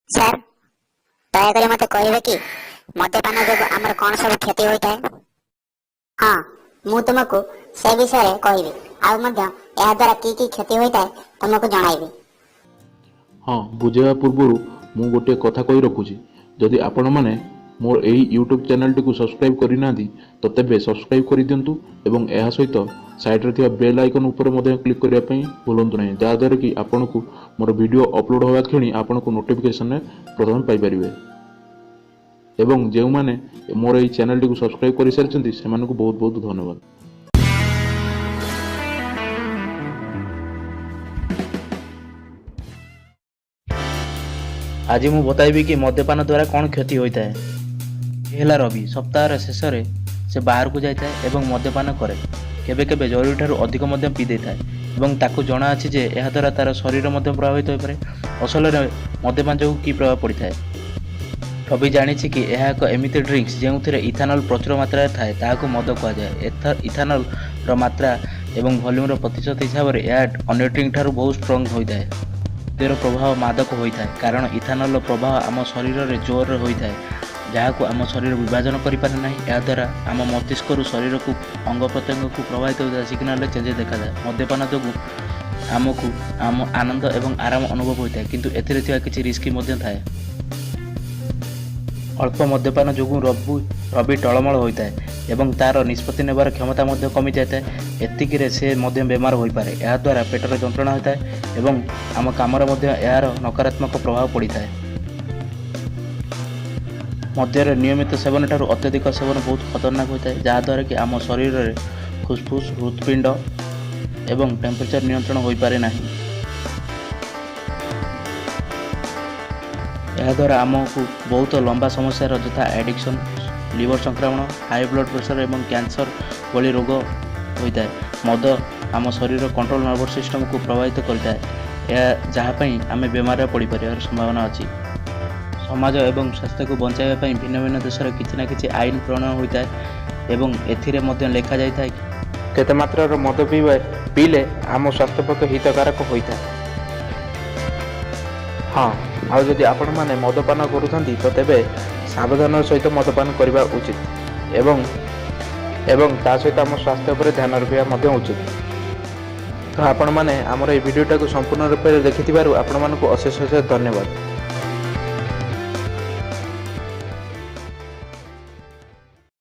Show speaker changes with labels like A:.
A: Sir, ଦୟାକରି ମୋତେ କହିବେ କି ମଦ୍ୟପାନ ଯୋଗୁଁ ଆମର କ'ଣ ସବୁ କ୍ଷତି ହୋଇଥାଏ? ହଁ, ମୁଁ ତୁମକୁ ସେ ବିଷୟରେ କହିବି, ଆଉ ମଧ୍ୟ ଏହା ଦ୍ୱାରା କି କି କ୍ଷତି ହୋଇଥାଏ ତୁମକୁ ଜଣାଇବି।
B: ହଁ, ବୁଝାଇବା ପୂର୍ବରୁ ମୁଁ ଗୋଟିଏ କଥା କହି ରଖୁଛି। ଯଦି ଆପଣମାନେ ମୋର ଏହି ୟୁଟ୍ୟୁବ୍ ଚ୍ୟାନେଲଟିକୁ ସବସ୍କ୍ରାଇବ୍ କରିନାହାନ୍ତି ତ ତେବେ ସବସ୍କ୍ରାଇବ୍ କରିଦିଅନ୍ତୁ ଏବଂ ଏହା ସହିତ ସାଇଡ଼ରେ ଥିବା ବେଲ୍ ଆଇକନ୍ ଉପରେ ମଧ୍ୟ କ୍ଲିକ୍ କରିବା ପାଇଁ ଭୁଲନ୍ତୁ ନାହିଁ, ଯାହାଦ୍ୱାରା କି ଆପଣଙ୍କୁ ମୋର ଭିଡ଼ିଓ ଅପଲୋଡ଼ ହେବା କ୍ଷଣି ଆପଣଙ୍କୁ ନୋଟିଫିକେସନରେ ପ୍ରଦାନ ପାଇପାରିବେ। ଏବଂ ଯେଉଁମାନେ ମୋର ଏହି ଚ୍ୟାନେଲଟିକୁ ସବସ୍କ୍ରାଇବ୍ କରିସାରିଛନ୍ତି ସେମାନଙ୍କୁ ବହୁତ ବହୁତ ଧନ୍ୟବାଦ।
C: ଆଜି ମୁଁ ବତାଇବି କି ମଦ୍ୟପାନ ଦ୍ୱାରା କ'ଣ କ୍ଷତି ହୋଇଥାଏ। ଏ ହେଲା ରବି। ସପ୍ତାହର ଶେଷରେ ସେ ବାହାରକୁ ଯାଇଥାଏ ଏବଂ ମଦ୍ୟପାନ କରେ। କେବେ କେବେ ଜରୁରୀଠାରୁ ଅଧିକ ମଧ୍ୟ ପିଇ ଦେଇଥାଏ ଏବଂ ତାକୁ ଜଣାଅଛି ଯେ ଏହାଦ୍ୱାରା ତା'ର ଶରୀର ମଧ୍ୟ ପ୍ରଭାବିତ ହୋଇପାରେ। ଅସଲରେ ମଦ୍ୟପାନ ଯୋଗୁଁ କି ପ୍ରଭାବ ପଡ଼ିଥାଏ? ରବି ଜାଣିଛି କି ଏହା ଏକ ଏମିତି ଡ୍ରିଙ୍କ୍ସ ଯେଉଁଥିରେ ଇଥାନଲ୍ ପ୍ରଚୁର ମାତ୍ରାରେ ଥାଏ, ତାହାକୁ ମଦ କୁହାଯାଏ। ଇଥାନଲ୍ର ମାତ୍ରା ଏବଂ ଭଲ୍ୟୁମ୍ର ପ୍ରତିଶତ ହିସାବରେ ଏହା ଅନ୍ୟ ଡ୍ରିଙ୍କ୍ ଠାରୁ ବହୁତ ଷ୍ଟ୍ରଙ୍ଗ ହୋଇଥାଏ। ମଦ୍ୟର ପ୍ରଭାବ ମାଦକ ହୋଇଥାଏ କାରଣ ଇଥାନଲ୍ର ପ୍ରଭାବ ଆମ ଶରୀରରେ ଜୋରରେ ହୋଇଥାଏ, ଯାହାକୁ ଆମ ଶରୀର ବିଭାଜନ କରିପାରେ ନାହିଁ। ଏହାଦ୍ୱାରା ଆମ ମସ୍ତିଷ୍କରୁ ଶରୀରକୁ ଅଙ୍ଗ ପ୍ରତ୍ୟଙ୍ଗକୁ ପ୍ରଭାବିତ ହେଉଥିବା ସିଗ୍ନାଲରେ ଚେଞ୍ଜେସ୍ ଦେଖାଯାଏ। ମଦ୍ୟପାନ ଯୋଗୁଁ ଆମକୁ ଆନନ୍ଦ ଏବଂ ଆରାମ ଅନୁଭବ ହୋଇଥାଏ, କିନ୍ତୁ ଏଥିରେ ଥିବା କିଛି ରିସ୍କ ମଧ୍ୟ ଥାଏ। ଅଳ୍ପ ମଦ୍ୟପାନ ଯୋଗୁଁ ରବି ଟଳମଳ ହୋଇଥାଏ ଏବଂ ତା'ର ନିଷ୍ପତ୍ତି ନେବାର କ୍ଷମତା ମଧ୍ୟ କମିଯାଇଥାଏ। ଏତିକିରେ ସେ ମଧ୍ୟ ବେମାର ହୋଇପାରେ। ଏହାଦ୍ୱାରା ପେଟର ଯନ୍ତ୍ରଣା ହୋଇଥାଏ ଏବଂ ଆମ କାମରେ ମଧ୍ୟ ଏହାର ନକାରାତ୍ମକ ପ୍ରଭାବ ପଡ଼ିଥାଏ। ମଦ୍ୟର ନିୟମିତ ସେବନ ଠାରୁ ଅତ୍ୟଧିକ ସେବନ ବହୁତ ଖତରନାକ ହୋଇଥାଏ, ଯାହାଦ୍ୱାରା କି ଆମ ଶରୀରରେ ଫୁସ୍ଫୁସ୍, ହୃତ୍ପିଣ୍ଡ ଏବଂ ଟେମ୍ପରେଚର ନିୟନ୍ତ୍ରଣ ହୋଇପାରେ ନାହିଁ। ଏହାଦ୍ୱାରା ଆମକୁ ବହୁତ ଲମ୍ବା ସମସ୍ୟାର ଯଥା ଆଡିକ୍ସନ୍, ଲିଭର ସଂକ୍ରମଣ, ହାଇ ବ୍ଲଡ଼ ପ୍ରେସର ଏବଂ କ୍ୟାନ୍ସର ଭଳି ରୋଗ ହୋଇଥାଏ। ମଦ ଆମ ଶରୀର କଣ୍ଟ୍ରୋଲ ନର୍ଭସ୍ ସିଷ୍ଟମକୁ ପ୍ରଭାବିତ କରିଥାଏ, ଯାହା ପାଇଁ ଆମେ ବେମାରରେ ପଡ଼ିପାରିବାର ସମ୍ଭାବନା ଅଛି। ସମାଜ ଏବଂ ସ୍ୱାସ୍ଥ୍ୟକୁ ବଞ୍ଚାଇବା ପାଇଁ ଭିନ୍ନ ଭିନ୍ନ ଦେଶରେ କିଛି ନା କିଛି ଆଇନ ପ୍ରଣୟନ ହୋଇଥାଏ ଏବଂ ଏଥିରେ ମଧ୍ୟ ଲେଖାଯାଇଥାଏ କେତେ ମାତ୍ରାର ମଦ ପିଇଲେ ଆମ ସ୍ୱାସ୍ଥ୍ୟ ପକ୍ଷେ ହିତକାରକ ହୋଇଥାଏ। ହଁ, ଆଉ ଯଦି ଆପଣମାନେ ମଦପାନ କରୁଛନ୍ତି ତ ତେବେ ସାବଧାନର ସହିତ ମଦପାନ କରିବା ଉଚିତ ଏବଂ ତା ସହିତ ଆମ ସ୍ୱାସ୍ଥ୍ୟ ଉପରେ ଧ୍ୟାନ ରଖିବା ମଧ୍ୟ ଉଚିତ। ତ ଆପଣମାନେ ଆମର ଏହି ଭିଡ଼ିଓଟାକୁ ସମ୍ପୂର୍ଣ୍ଣ ରୂପରେ ଦେଖିଥିବାରୁ ଆପଣମାନଙ୍କୁ ଅଶେଷ ଅଶେଷ ଧନ୍ୟବାଦ।